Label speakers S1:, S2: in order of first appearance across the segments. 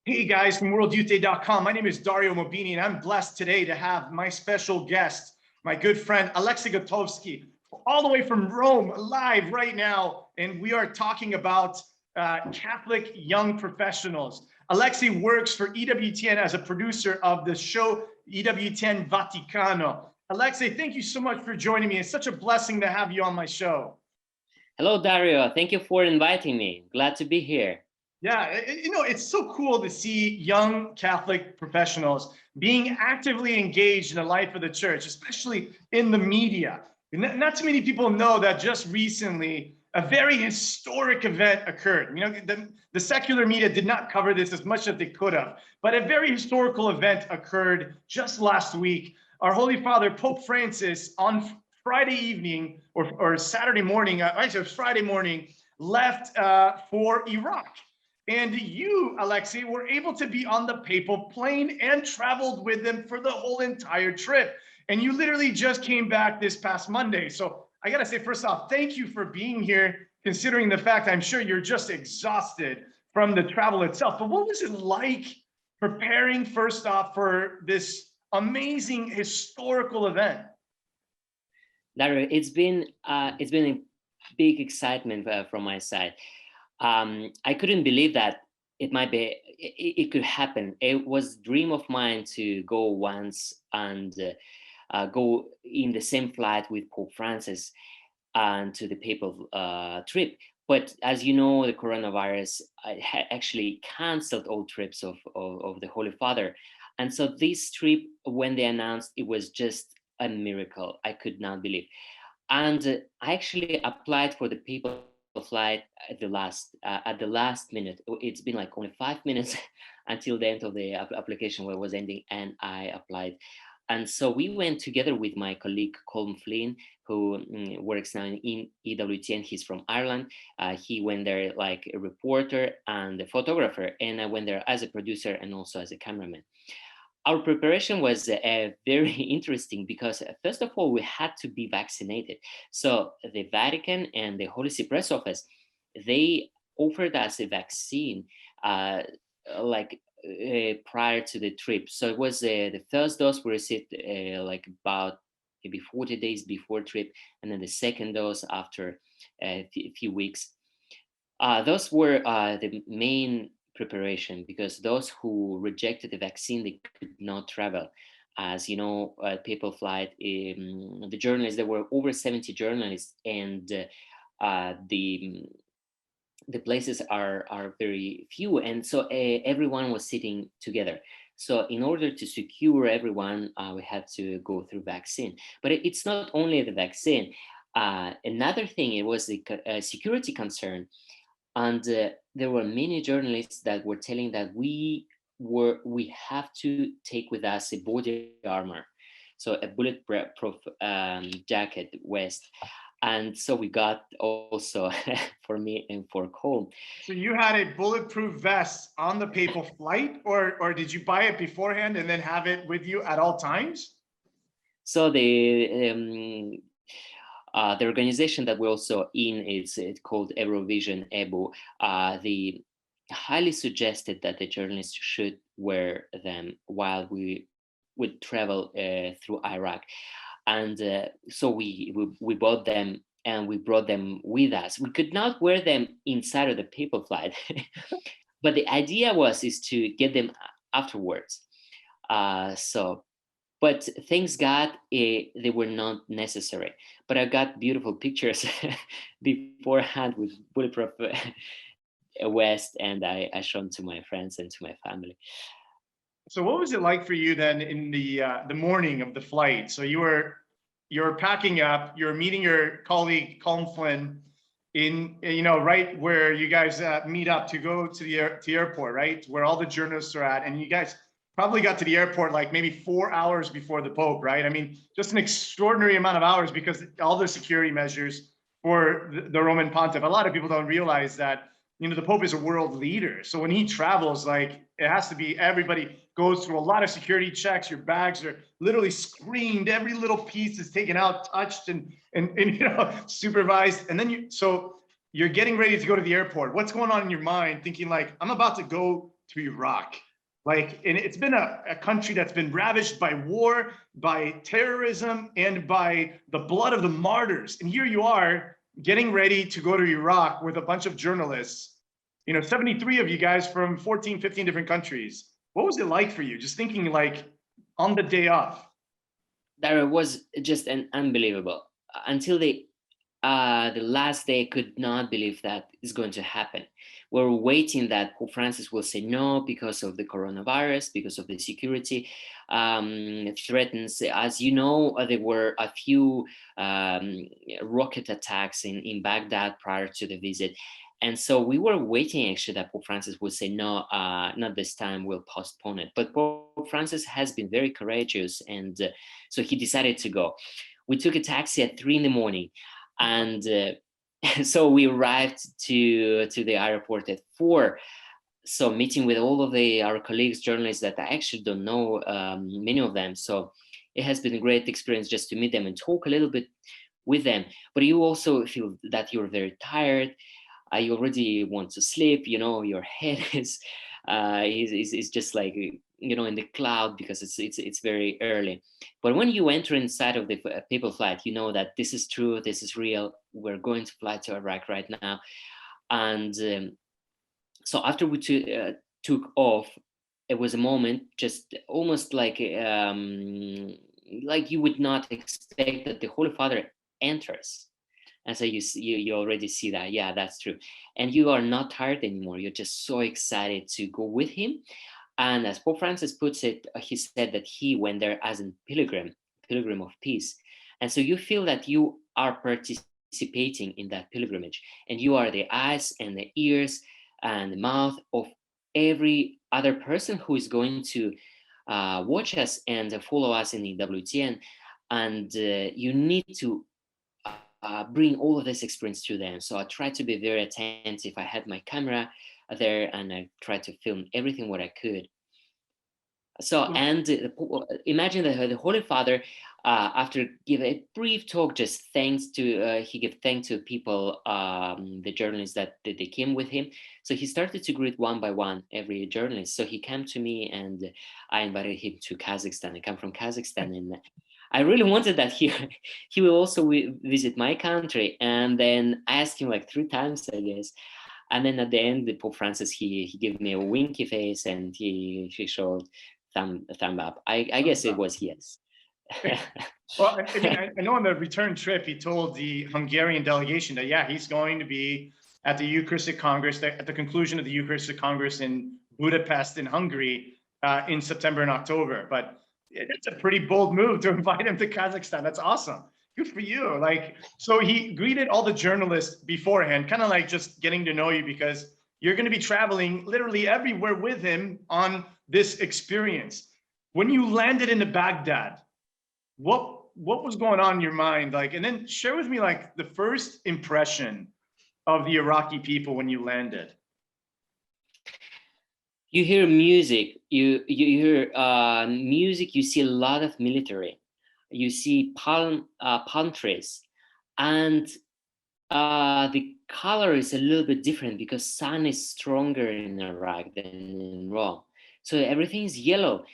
S1: Hey guys from worldyouthday.com. My name is Dario Mobini, and I'm blessed today to have my special guest, my good friend Alexey Gotovskiy, all the way from Rome, live right now. And we are talking about Catholic young professionals. Alexey works for EWTN as a producer of the show EWTN Vaticano. Alexey, thank you so much for joining me. It's such a blessing to have you on my show.
S2: Hello, Dario. Thank you for inviting me. Glad to be here.
S1: Yeah, it's so cool to see young Catholic professionals being actively engaged in the life of the church, especially in the media. Not too many people know that just recently, a very historic event occurred. The secular media did not cover this as much as they could have, but a very historical event occurred just last week. Our Holy Father, Pope Francis, on Friday evening or Saturday morning, actually it was Friday morning, left for Iraq. And you, Alexey, were able to be on the papal plane and traveled with them for the whole entire trip. And you literally just came back this past Monday. So I got to say, first off, thank you for being here, considering the fact I'm sure you're just exhausted from the travel itself. But what was it like preparing, first off, for this amazing historical event?
S2: Dario, it's been a big excitement from my side. I couldn't believe that it could happen. It was a dream of mine to go once and go in the same flight with Pope Francis and to the papal trip. But as you know, the coronavirus actually canceled all trips of the Holy Father. And so this trip, when they announced, it was just a miracle. I could not believe. And I actually applied for the papal flight at the last minute. It's been like only 5 minutes until the end of the application where it was ending, and I applied. And so we went together with my colleague Colm Flynn, who works now in EWTN. He's from Ireland. He went there like a reporter and a photographer, and I went there as a producer and also as a cameraman. Our preparation was very interesting because, first of all, we had to be vaccinated. So the Vatican and the Holy See Press Office, they offered us a vaccine prior to the trip. So it was the first dose we received like about maybe 40 days before trip, and then the second dose after a few weeks. Those were the main preparation, because those who rejected the vaccine, they could not travel. As you know, papal flight, the journalists, there were over 70 journalists, and the places are very few, and so everyone was sitting together. So in order to secure everyone, we had to go through vaccine. But it's not only the vaccine. Another thing, it was the security concern. And there were many journalists that were telling that we have to take with us a body armor, so a bulletproof jacket, vest. And so we got also for me and for Colm.
S1: So you had a bulletproof vest on the papal flight, or did you buy it beforehand and then have it with you at all times?
S2: So the organization that we're also in is called Eurovision EBU. They highly suggested that the journalists should wear them while we would travel through Iraq. And so we bought them and we brought them with us. We could not wear them inside of the papal flight, but the idea is to get them afterwards. But thanks God, they were not necessary. But I got beautiful pictures beforehand with bulletproof vest, and I showed to my friends and to my family.
S1: So what was it like for you then in the morning of the flight? So you're packing up, you're meeting your colleague Colm Flynn in right where you guys meet up to go to the airport, right, where all the journalists are at, and you guys probably got to the airport like maybe 4 hours before the Pope, right? I mean, just an extraordinary amount of hours, because all the security measures for the Roman Pontiff. A lot of people don't realize that, the Pope is a world leader. So when he travels, like, it has to be, everybody goes through a lot of security checks. Your bags are literally screened. Every little piece is taken out, touched, and supervised. And then so you're getting ready to go to the airport. What's going on in your mind, thinking like, I'm about to go to Iraq. Like, and it's been a country that's been ravaged by war, by terrorism, and by the blood of the martyrs. And here you are getting ready to go to Iraq with a bunch of journalists, 73 of you guys from 14, 15 different countries. What was it like for you? Just thinking like on the day of.
S2: That was just an unbelievable. Until the last day, I could not believe that is going to happen. We're waiting that Pope Francis will say no because of the coronavirus, because of the security threatens. As you know, there were a few rocket attacks in Baghdad prior to the visit. And so we were waiting actually that Pope Francis would say, no, not this time, we'll postpone it. But Pope Francis has been very courageous. And so he decided to go. We took a taxi at 3 a.m. And so we arrived to the airport at 4. So meeting with all of our colleagues, journalists that I actually don't know, many of them. So it has been a great experience just to meet them and talk a little bit with them. But you also feel that you're very tired. You already want to sleep, your head is just like, in the cloud because it's very early. But when you enter inside of the papal flight, you know that this is true, this is real. We're going to fly to Iraq right now. And so after we took off, it was a moment just almost like you would not expect that the Holy Father enters. And so you already see that, yeah, that's true. And you are not tired anymore. You're just so excited to go with him. And as Pope Francis puts it, he said that he went there as a pilgrim of peace. And so you feel that you are participating in that pilgrimage, and you are the eyes and the ears and the mouth of every other person who is going to watch us and follow us in the WTN. And you need to bring all of this experience to them. So I tried to be very attentive. I had my camera there and I tried to film everything what I could. So, and imagine that the Holy Father, after give a brief talk, just he gave thanks to people, the journalists that they came with him. So he started to greet one by one every journalist. So he came to me and I invited him to Kazakhstan. I come from Kazakhstan and I really wanted that he will also visit my country. And then I asked him like 3 times, I guess. And then at the end, the Pope Francis, he gave me a winky face and he showed thumb up. I guess it was yes.
S1: Well, I mean, I know on the return trip, he told the Hungarian delegation that, yeah, he's going to be at the Eucharistic Congress, at the conclusion of the Eucharistic Congress in Budapest in Hungary in September and October. But it's a pretty bold move to invite him to Kazakhstan. That's awesome. Good for you. Like, so he greeted all the journalists beforehand, kind of like just getting to know you because you're going to be traveling literally everywhere with him on this experience. When you landed into Baghdad, what was going on in your mind? Like, and then share with me like the first impression of the Iraqi people when you landed.
S2: You hear music, you hear music, you see a lot of military, you see palm trees, and the color is a little bit different because sun is stronger in Iraq than in Rome. So everything is yellow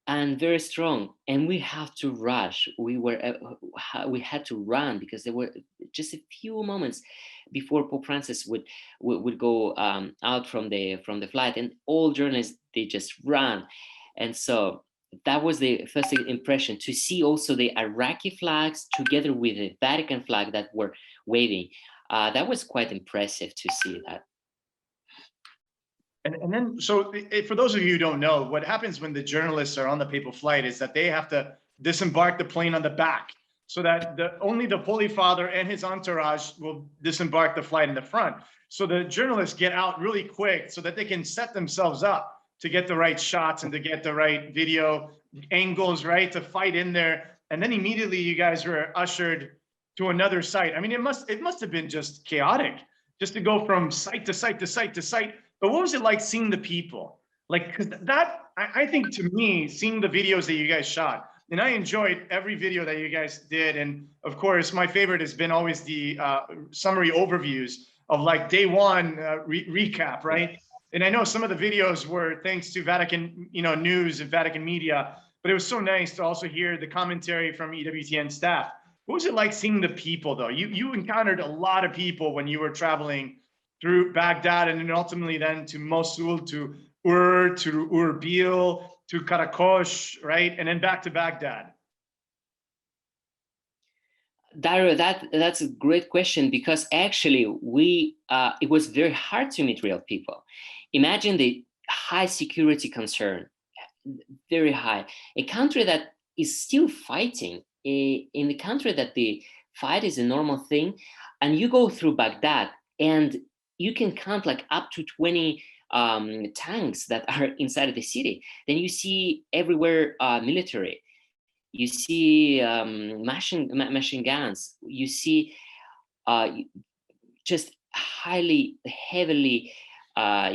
S2: and very strong, and we have to rush. We had to run because there were just a few moments before Pope Francis would go out from the flight, and all journalists, they just ran. And so that was the first impression, to see also the Iraqi flags together with the Vatican flag that were waving. That was quite impressive to see that.
S1: And then, so for those of you who don't know, what happens when the journalists are on the papal flight is that they have to disembark the plane on the back, so that only the Holy Father and his entourage will disembark the flight in the front. So the journalists get out really quick so that they can set themselves up to get the right shots and to get the right video angles, right, to fight in there. And then immediately you guys were ushered to another site. I mean, it must have been just chaotic, just to go from site to site to site to site. But what was it like seeing the people? Like, because that, I think, to me, seeing the videos that you guys shot, and I enjoyed every video that you guys did. And of course, my favorite has been always the summary overviews of like day one recap, right? And I know some of the videos were thanks to Vatican, news and Vatican media, but it was so nice to also hear the commentary from EWTN staff. What was it like seeing the people, though? You encountered a lot of people when you were traveling through Baghdad, and then ultimately then to Mosul, to Ur, to Urbil, to Karakosh, right? And then back to Baghdad.
S2: Dario, that's a great question, because actually it was very hard to meet real people. Imagine the high security concern, very high. A country that is still fighting, in the country that the fight is a normal thing, and you go through Baghdad and you can count like up to 20 tanks that are inside of the city. Then you see everywhere military. You see machine guns. You see just highly, heavily, the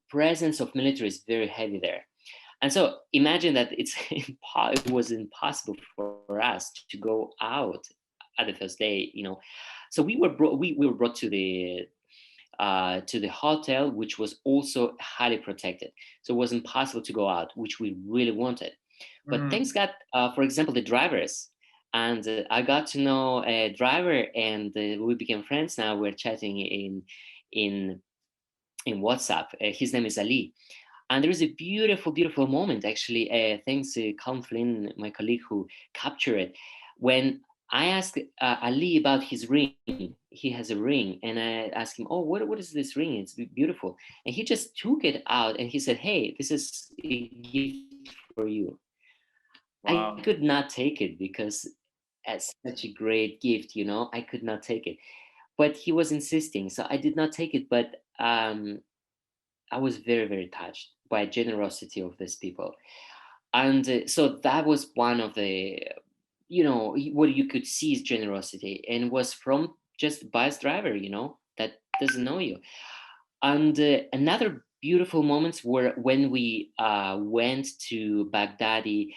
S2: presence of military is very heavy there. And so imagine that it was impossible for us to go out at the first day, So we were brought to the hotel, which was also highly protected. So it was impossible to go out, which we really wanted. But thanks God, for example, the drivers. And I got to know a driver, and we became friends. Now we're chatting in WhatsApp. His name is Ali. And there is a beautiful, beautiful moment, actually, thanks to Colin Flynn, my colleague, who captured it. When I asked Ali about his ring, he has a ring, and I asked him, "Oh, what is this ring? It's beautiful." And he just took it out and he said, "Hey, this is a gift for you."
S1: Wow.
S2: I could not take it because as such a great gift, I could not take it. But he was insisting, so I did not take it. But I was very, very touched by generosity of these people. And so that was one of the, what you could see is generosity, and was from just bus driver, that doesn't know you. And another beautiful moments were when we went to Baghdadi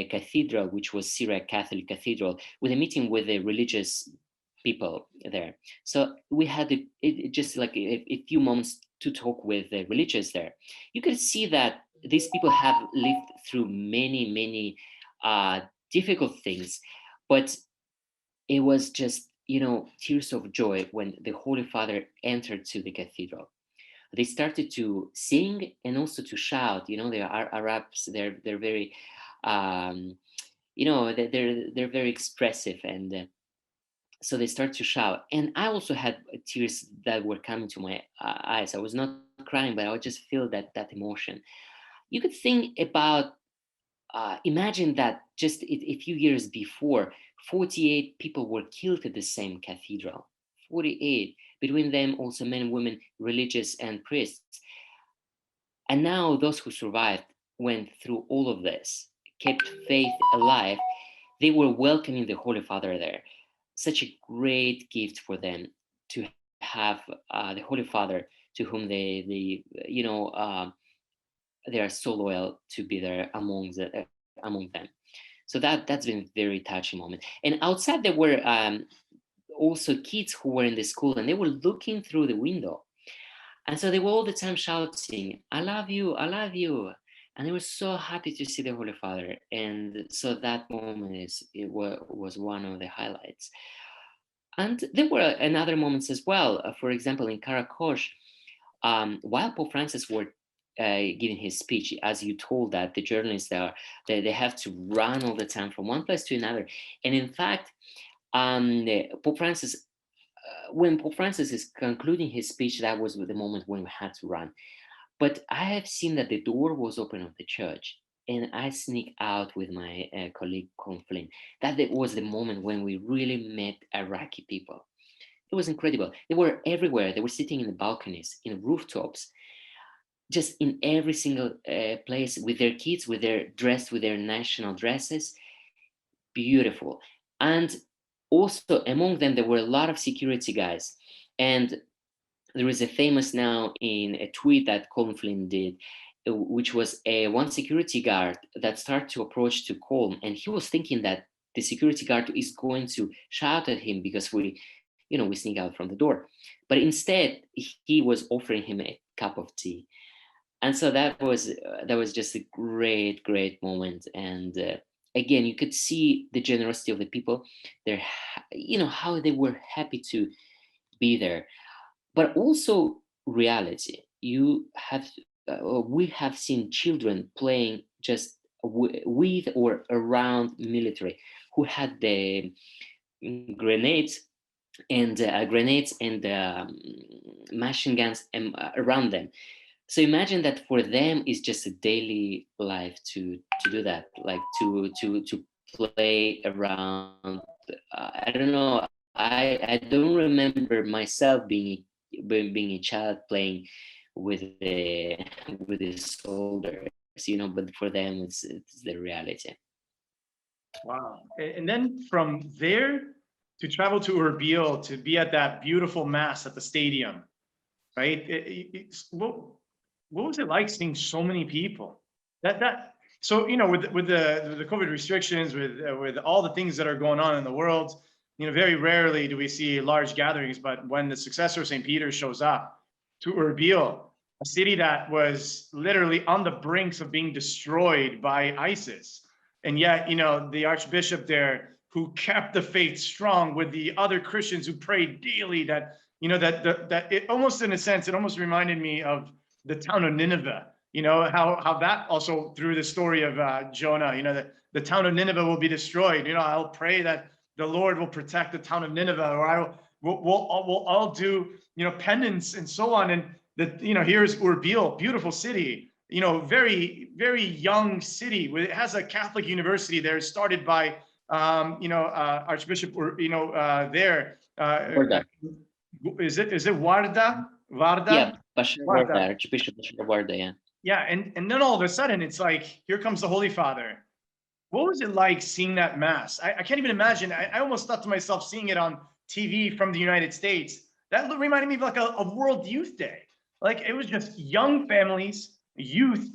S2: Cathedral, which was Syriac Catholic Cathedral, with a meeting with the religious people there. So we had just like a few moments to talk with the religious there. You could see that these people have lived through many, many difficult things, but it was just, tears of joy when the Holy Father entered to the cathedral. They started to sing and also to shout. They are Arabs. They're very, they're very expressive, and so they start to shout. And I also had tears that were coming to my eyes. I was not crying, but I would just feel that emotion. You could think about, imagine that just a few years before, 48 people were killed at the same cathedral. 48, between them also men, women, religious, and priests. And now those who survived went through all of this, kept faith alive. They were welcoming the Holy Father there. Such a great gift for them to have the Holy Father, to whom they are so loyal to be there among them. So that's been a very touching moment. And outside there were also kids who were in the school, and they were looking through the window. And so they were all the time shouting, "I love you, I love you." And they were so happy to see the Holy Father. And so that moment was one of the highlights. And there were another moments as well. For example, in Karakosh, while Pope Francis were giving his speech, as you told, that the journalists they have to run all the time from one place to another. And in fact, Pope Francis, when Pope Francis is concluding his speech, that was the moment when we had to run. But I have seen that the door was open of the church, and I sneak out with my colleague Colin Flynn. That was the moment when we really met Iraqi people. It was incredible. They were everywhere. They were sitting in the balconies, in rooftops, just in every single place, with their kids, dressed with their national dresses. Beautiful. And also among them, there were a lot of security guys. And there is a famous now in a tweet that Colin Flynn did, which was one security guard that started to approach to Colin, and he was thinking that the security guard is going to shout at him because we sneak out from the door. But instead, he was offering him a cup of tea. And so that was just a great moment. And again, you could see the generosity of the people. How they were happy to be there, but also reality. We have seen children playing just with or around military, who had the grenades and machine guns around them. So imagine that for them it's just a daily life to do that, like to play around. I don't know. I don't remember myself being a child playing with the soldiers, but for them it's the reality.
S1: Wow. And then from there to travel to Erbil to be at that beautiful mass at the stadium, right? What was it like seeing so many people? So with the COVID restrictions, with all the things that are going on in the world, very rarely do we see large gatherings. But when the successor of St. Peter shows up to Erbil, a city that was literally on the brinks of being destroyed by ISIS, and yet the archbishop there, who kept the faith strong with the other Christians who prayed daily, that it almost, in a sense, it almost reminded me of the town of Nineveh. How that also, through the story of Jonah, that the town of Nineveh will be destroyed. I'll pray that the Lord will protect the town of Nineveh, or we'll all do penance and so on. And here's Erbil, beautiful city, very very young city. It has a Catholic university there, started by Archbishop there. Is it Warda?
S2: Yeah, Bashar Warda, Archbishop Bashar Warda, yeah.
S1: Yeah, and then all of a sudden it's like, here comes the Holy Father. What was it like seeing that mass? I can't even imagine. I almost thought to myself, seeing it on TV from the United States, that reminded me of like a World Youth Day. Like, it was just young families, youth,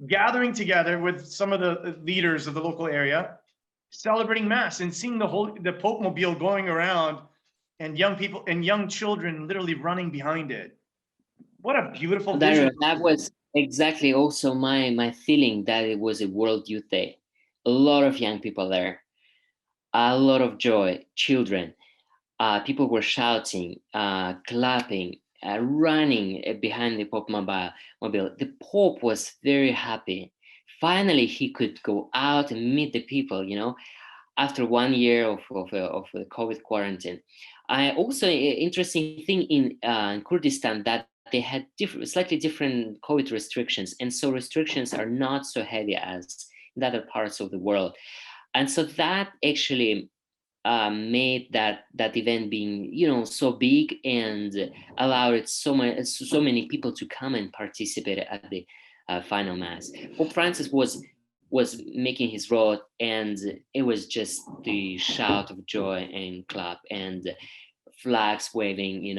S1: gathering together with some of the leaders of the local area, celebrating mass, and seeing the Pope Mobile going around, and young people and young children literally running behind it. What a beautiful vision.
S2: That was exactly also my feeling, that it was a World Youth Day. A lot of young people there, a lot of joy, children. People were shouting, clapping, running behind the Pope Mobile. The Pope was very happy. Finally, he could go out and meet the people, after 1 year of the COVID quarantine. Also, interesting thing in Kurdistan, that they had slightly different COVID restrictions, and so restrictions are not so heavy as in other parts of the world, and so that actually made that event being so big, and allowed so many people to come and participate at the final mass. Pope Francis was making his road, and it was just the shout of joy and clap and flags waving,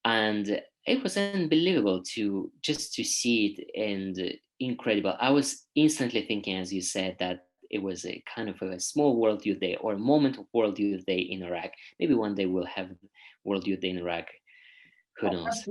S2: and it was unbelievable to see it, and incredible. I was instantly thinking, as you said, that it was a kind of a small World Youth Day, or a moment of World Youth Day in Iraq. Maybe one day we'll have World Youth Day in Iraq. Who knows?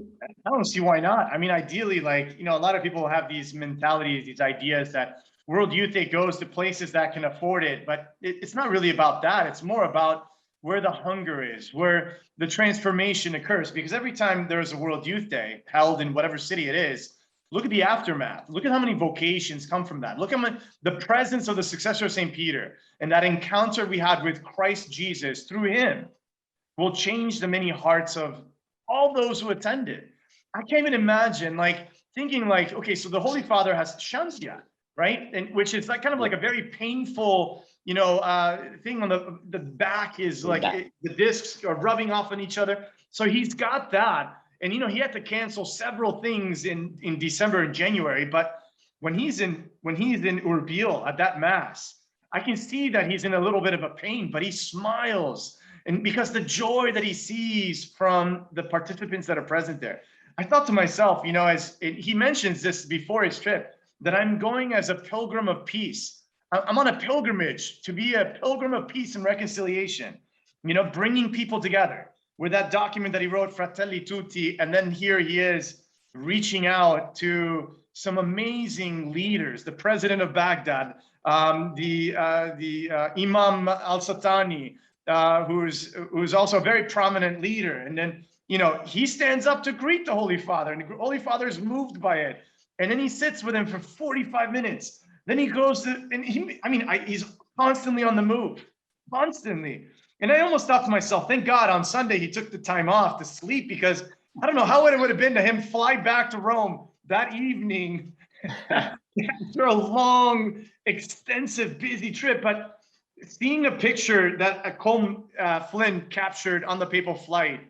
S1: I don't see why not. I mean, ideally, like, a lot of people have these mentalities, these ideas that World Youth Day goes to places that can afford it, but it's not really about that. It's more about where the hunger is, where the transformation occurs. Because every time there's a World Youth Day held in whatever city it is, look at the aftermath. Look at how many vocations come from that. Look at the presence of the successor of St. Peter, and that encounter we had with Christ Jesus through him will change the many hearts of all those who attended. I can't even imagine, like, thinking like, okay, so the Holy Father has shansia, right? And which is like kind of like a very painful, thing on the back, is like the discs are rubbing off on each other. So he's got that. And, he had to cancel several things in December and January. But when he's in Erbil at that mass, I can see that he's in a little bit of a pain, but he smiles. And because the joy that he sees from the participants that are present there, I thought to myself, as he mentions this before his trip, that I'm going as a pilgrim of peace. I'm on a pilgrimage to be a pilgrim of peace and reconciliation, bringing people together with that document that he wrote, Fratelli Tutti, and then here he is reaching out to some amazing leaders, the president of Baghdad, the Imam al-Satani, who's also a very prominent leader. And then, you know, he stands up to greet the Holy Father, and the Holy Father is moved by it. And then he sits with him for 45 minutes. Then he goes to, and he's constantly on the move, constantly. And I almost thought to myself, thank God on Sunday he took the time off to sleep, because I don't know how it would have been to him fly back to Rome that evening after a long, extensive, busy trip. But seeing a picture that Colm Flynn captured on the papal flight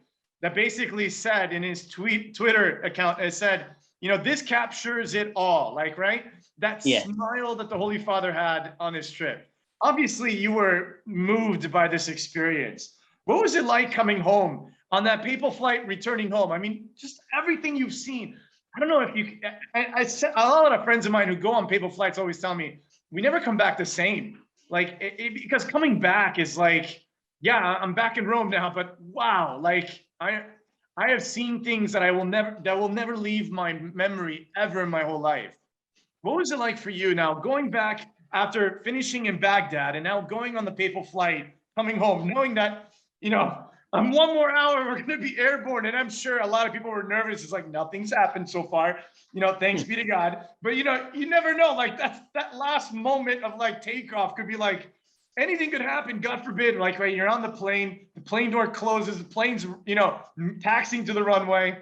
S1: that basically said in his Twitter account, it said, you know, this captures it all, like, right? That smile that the Holy Father had on his trip. Obviously, you were moved by this experience. What was it like coming home on that papal flight, returning home? I mean, just everything you've seen. I don't know if you, a lot of friends of mine who go on papal flights always tell me, we never come back the same. Like, because coming back is like, yeah, I'm back in Rome now, but wow, like I have seen things that will never leave my memory ever in my whole life. What was it like for you now, going back after finishing in Baghdad and now going on the papal flight, coming home, knowing that, you know, one more hour, we're going to be airborne. And I'm sure a lot of people were nervous. It's like, nothing's happened so far, you know, thanks be to God. But, you know, you never know, like that last moment of like takeoff could be like, anything could happen, God forbid. Like, right, you're on the plane door closes, the plane's, you know, taxiing to the runway.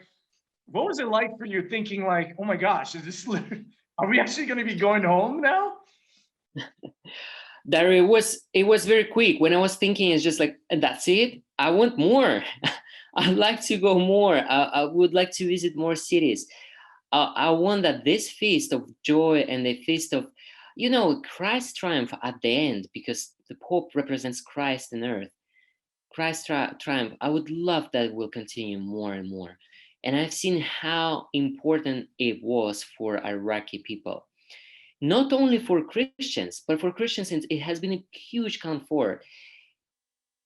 S1: What was it like for you, thinking like, oh my gosh, are we actually going to be going home now?
S2: That it was very quick. When I was thinking, it's just like, and that's it. I want more. I'd like to go more. I would like to visit more cities. I want that this feast of joy and the feast of, you know, Christ's triumph at the end, because the Pope represents Christ on earth. Christ's triumph. I would love that it will continue more and more. And I've seen how important it was for Iraqi people. Not only for Christians, but for Christians, it has been a huge comfort.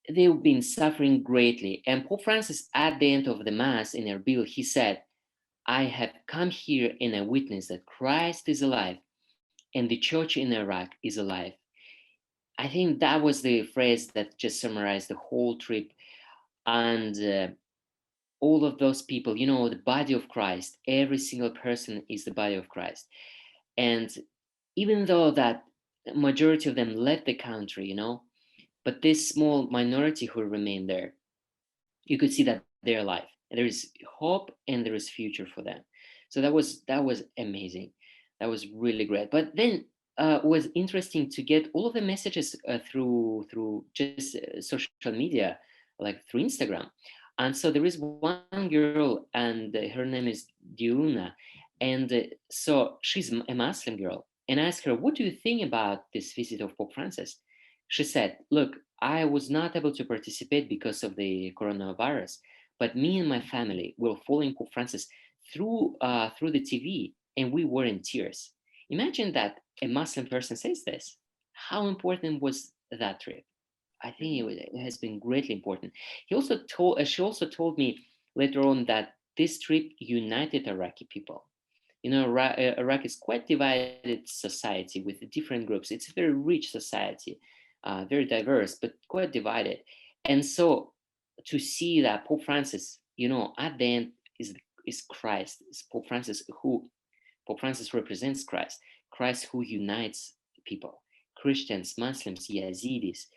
S2: They've been suffering greatly. And Pope Francis, at the end of the Mass in Erbil, he said, I have come here and I witness that Christ is alive and the church in Iraq is alive. I think that was the phrase that just summarized the whole trip. And all of those people, you know, the body of Christ, every single person is the body of Christ. And even though that majority of them left the country, you know, but this small minority who remain there, you could see that they're alive. There is hope and there is future for them. So that was amazing. That was really great. But then it was interesting to get all of the messages through just social media, like through Instagram. And so there is one girl, and her name is Diuna, and so she's a Muslim girl. And I asked her, what do you think about this visit of Pope Francis? She said, look, I was not able to participate because of the coronavirus, but me and my family were following Pope Francis through the TV, and we were in tears. Imagine that a Muslim person says this. How important was that trip? I think it has been greatly important. She also told me later on that this trip united Iraqi people. You know, Iraq is quite divided society with different groups. It's a very rich society, very diverse, but quite divided. And so to see that Pope Francis, you know, at the end is Christ. Is Pope Francis represents Christ. Christ who unites people, Christians, Muslims, Yazidis,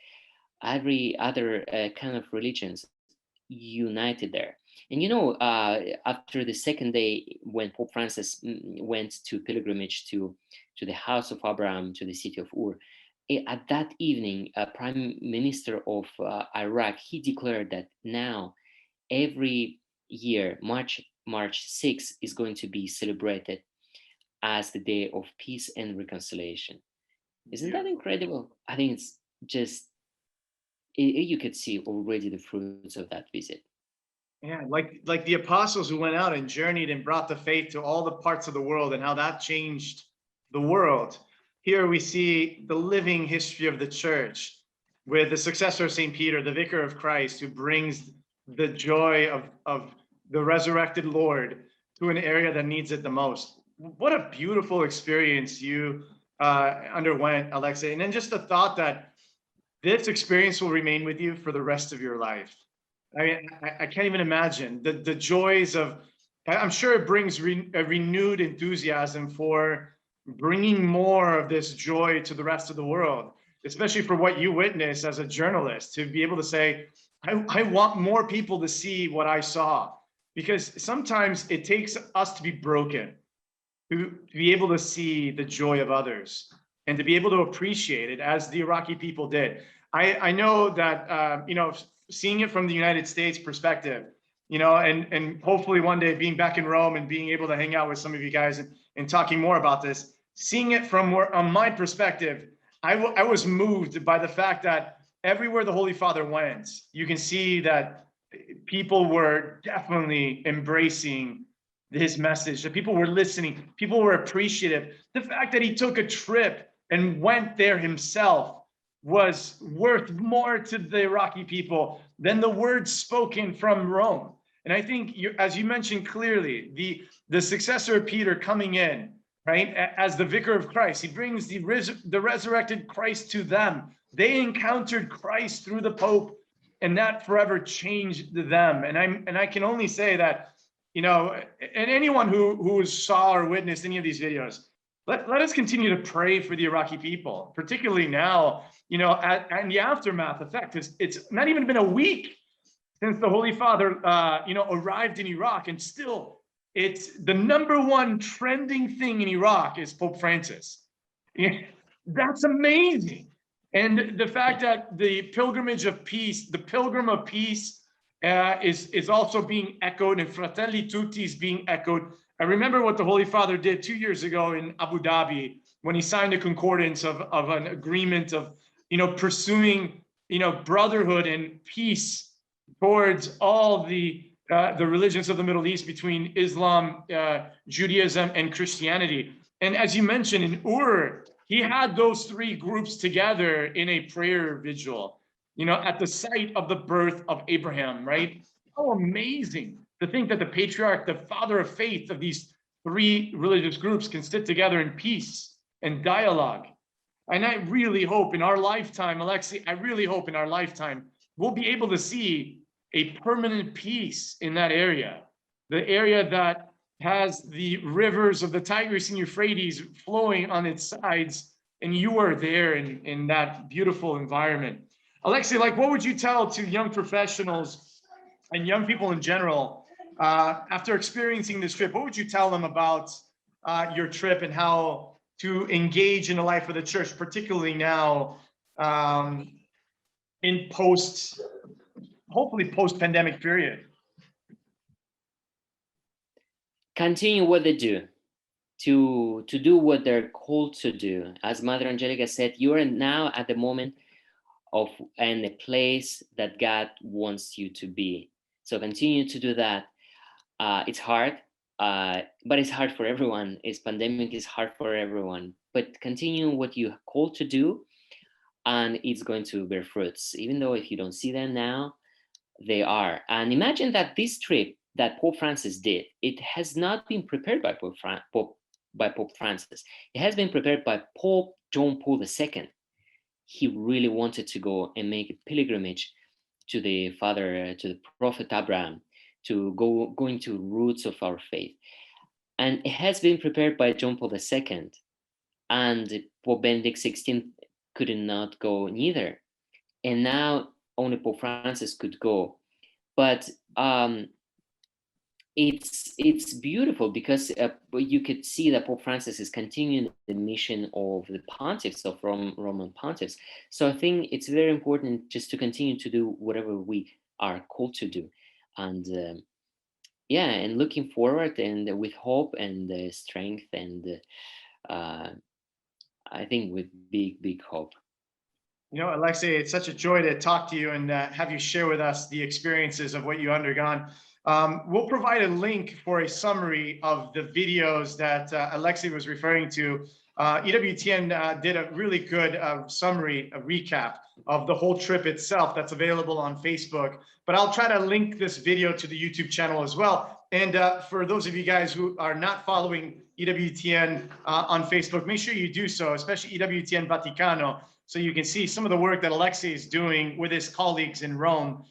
S2: every other kind of religions united there. And you know, after the second day, when Pope Francis went to pilgrimage to the house of Abraham, to the city of Ur, at that evening, Prime Minister of Iraq, he declared that now every year, March 6th is going to be celebrated as the day of peace and reconciliation. Isn't that incredible? I think it's just, you could see already the fruits of that visit.
S1: Yeah, like the apostles who went out and journeyed and brought the faith to all the parts of the world, and how that changed the world. Here we see the living history of the church with the successor of St. Peter, the vicar of Christ, who brings the joy of the resurrected Lord to an area that needs it the most. What a beautiful experience you underwent, Alexey. And then just the thought that this experience will remain with you for the rest of your life. I mean, I can't even imagine the joys of, I'm sure it brings a renewed enthusiasm for bringing more of this joy to the rest of the world, especially for what you witnessed as a journalist, to be able to say, I want more people to see what I saw, because sometimes it takes us to be broken to be able to see the joy of others and to be able to appreciate it as the Iraqi people did. I know that, seeing it from the United States perspective, and hopefully one day being back in Rome and being able to hang out with some of you guys and talking more about this, seeing it from on my perspective, I was moved by the fact that everywhere the Holy Father went, you can see that people were definitely embracing his message, that people were listening, people were appreciative. The fact that he took a trip and went there himself was worth more to the Iraqi people than the words spoken from Rome. And I think, as you mentioned clearly, the successor of Peter coming in, right, as the vicar of Christ, he brings the resurrected Christ to them. They encountered Christ through the Pope, and that forever changed them. And I can only say that, and anyone who saw or witnessed any of these videos, let us continue to pray for the Iraqi people, particularly now, and the aftermath effect. It's not even been a week since the Holy Father, arrived in Iraq, and still it's the #1 trending thing in Iraq is Pope Francis. That's amazing. And the fact that the pilgrimage of peace, the pilgrim of peace, is also being echoed, and Fratelli Tutti is being echoed. I remember what the Holy Father did 2 years ago in Abu Dhabi when he signed a concordance of an agreement of, pursuing, brotherhood and peace towards all the religions of the Middle East between Islam, Judaism, and Christianity. And as you mentioned, in Ur, he had those 3 groups together in a prayer vigil, at the site of the birth of Abraham, right? How amazing to think that the patriarch, the father of faith of these 3 religious groups, can sit together in peace and dialogue. And I really hope in our lifetime, Alexey, I really hope in our lifetime, we'll be able to see a permanent peace in that area, the area that has the rivers of the Tigris and Euphrates flowing on its sides, and you are there in that beautiful environment. Alexey, what would you tell to young professionals and young people in general after experiencing this trip? What would you tell them about your trip and how to engage in the life of the church, particularly now in hopefully post-pandemic period?
S2: Continue what they do, to do what they're called to do. As Mother Angelica said, you are now at the moment of and the place that God wants you to be. So continue to do that. It's hard, but it's hard for everyone. This pandemic is hard for everyone. But continue what you're called to do, and it's going to bear fruits. Even though if you don't see them now, they are. And imagine that this trip that Pope Francis did, it has not been prepared by Pope Francis. It has been prepared by Pope John Paul II. He really wanted to go and make a pilgrimage to the to the prophet Abraham, to go into roots of our faith. And it has been prepared by John Paul II, and Pope Benedict XVI could not go neither. And now only Pope Francis could go. But it's beautiful because you could see that Pope Francis is continuing the mission of the pontiffs, of Roman pontiffs. So I think it's very important just to continue to do whatever we are called to do. And and looking forward and with hope and strength and I think with big hope.
S1: Alexey, it's such a joy to talk to you and have you share with us the experiences of what you undergone. We'll provide a link for a summary of the videos that Alexey was referring to EWTN did a really good summary, a recap of the whole trip itself that's available on Facebook. But I'll try to link this video to the YouTube channel as well. And for those of you guys who are not following EWTN on Facebook, make sure you do so, especially EWTN Vaticano, so you can see some of the work that Alexey is doing with his colleagues in Rome,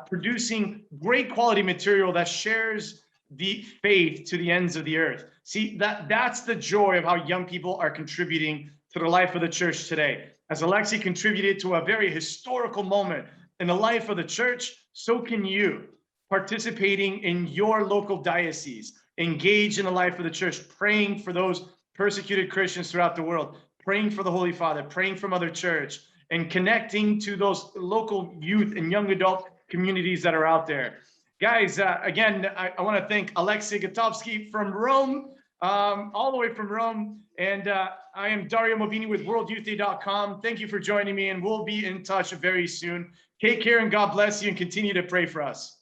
S1: producing great quality material that shares the faith to the ends of the earth. See, that's the joy of how young people are contributing to the life of the church today. As Alexey contributed to a very historical moment in the life of the church, so can you, participating in your local diocese, engage in the life of the church, praying for those persecuted Christians throughout the world, praying for the Holy Father, praying for Mother Church, and connecting to those local youth and young adult communities that are out there. Guys, again, I want to thank Alexey Gotovskiy from Rome, all the way from Rome. And I am Dario Movini with worldyouthday.com. Thank you for joining me, and we'll be in touch very soon. Take care and God bless you, and continue to pray for us.